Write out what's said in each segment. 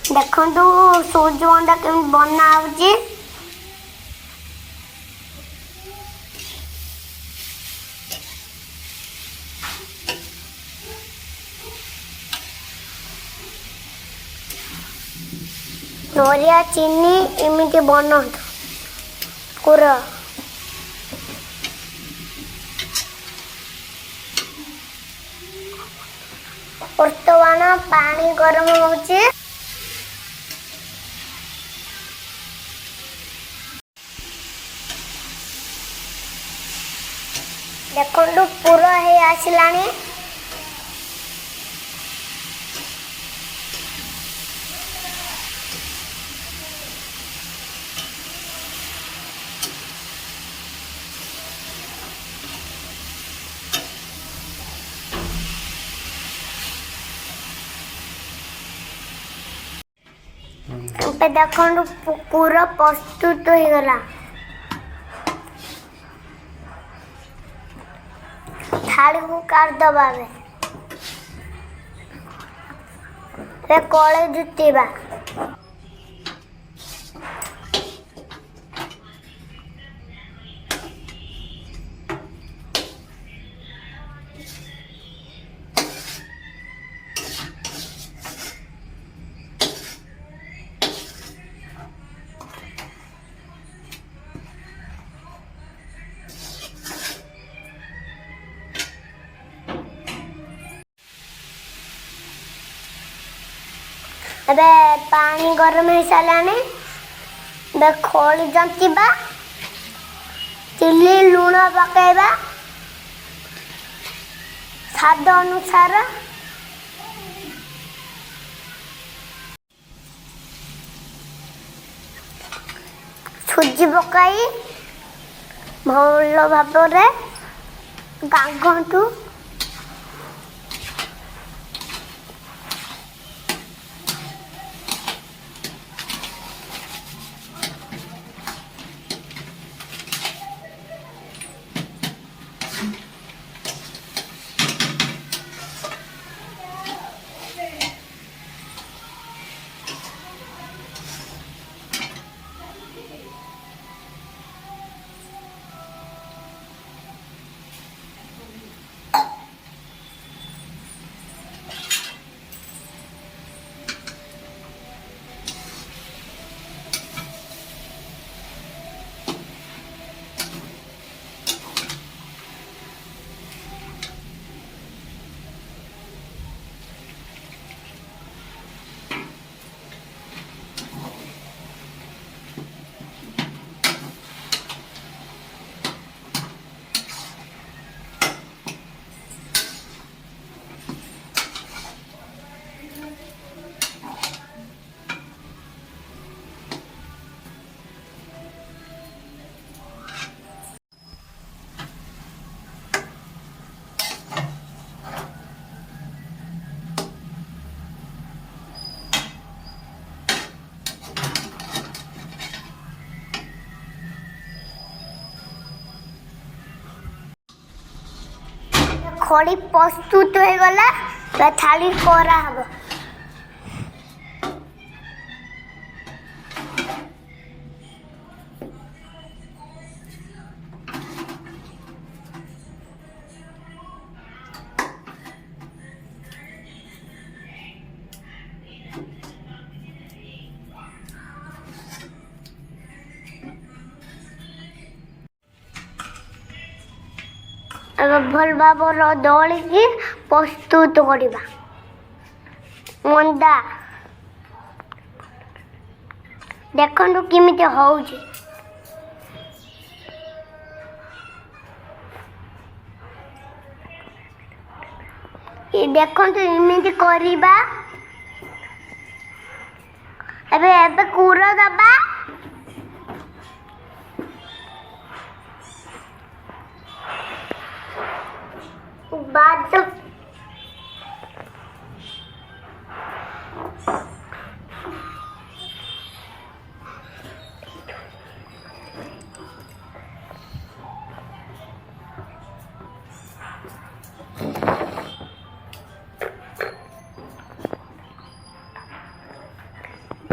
देखंतु सूजी बंडा केମିତି बना होची। नरिया चीनी एमती बनत पूरा बर्तमान पानी गरम होची। देखो पूरा है आसलानी। देखो पूरा प्रस्तुत हो गला। थाली को काट दबा कले जुटीबा। अबे पानी गरम हो सारानी। खोली जंतीबा चिल्ली लूण पकेबा स्वाद अनुसार। सूजी पकाई भल भाव गांगंतु। खड़ी प्रस्तुत हो गला। थाली करा हबो। भल भाव दौड़ की प्रस्तुत करवा मंदा। देखो किमिति होउची। देखो इमिति करवा। एबे एबे कूर दबा। बाद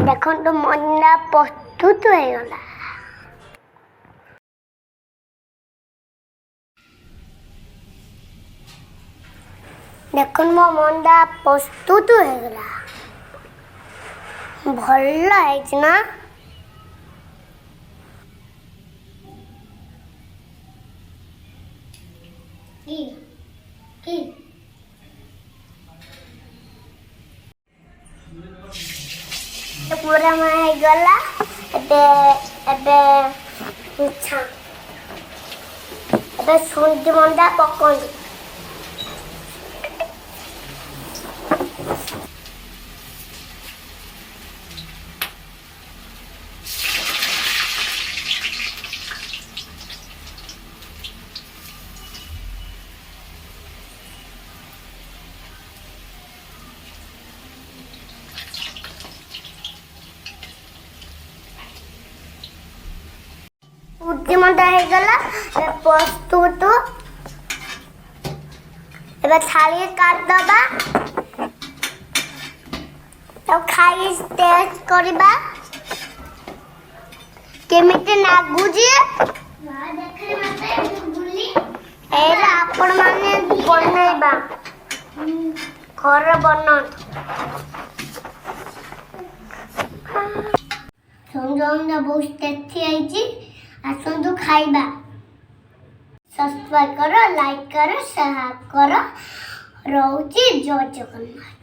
ଦେଖନ୍ତୁ ମଣ୍ଡା ପ୍ରସ୍ତୁତ ହେଇଗଲା। ଦେଖନ୍ତୁ ମୋ ମଣ୍ଡା ପ୍ରସ୍ତୁତ ହେଇଗଲା। ଭଲ ହେଇଛି ନା? पूरा ହେଇଗଲା। ଏବେ ସୁଜି ମଣ୍ଡା ପକାନ୍ତୁ। ସୁଜି ମଣ୍ଡା ହେଇଗଲା ପ୍ରସ୍ତୁତ। ଏବେ ଥାଳି କାଢିଦବା ଆଉ ଖାଇ ଟେଷ୍ଟ କରିବା କେମିତି ଲାଗୁଛି। ଏଇଟା ଆପଣ ମାନେ ବନେଇବା ଘରେ ବନାନ୍ତୁ। ସଞ୍ଜୟ ବହୁତ ଟେଷ୍ଟି ହେଇଛି। ଆସନ୍ତୁ ଖାଇବା। ସବସ୍କ୍ରାଇବ କର, ଲାଇକ୍ କର, ସେୟାର କର। ରହୁଛି ଜୟ ଜଗନ୍ନାଥ।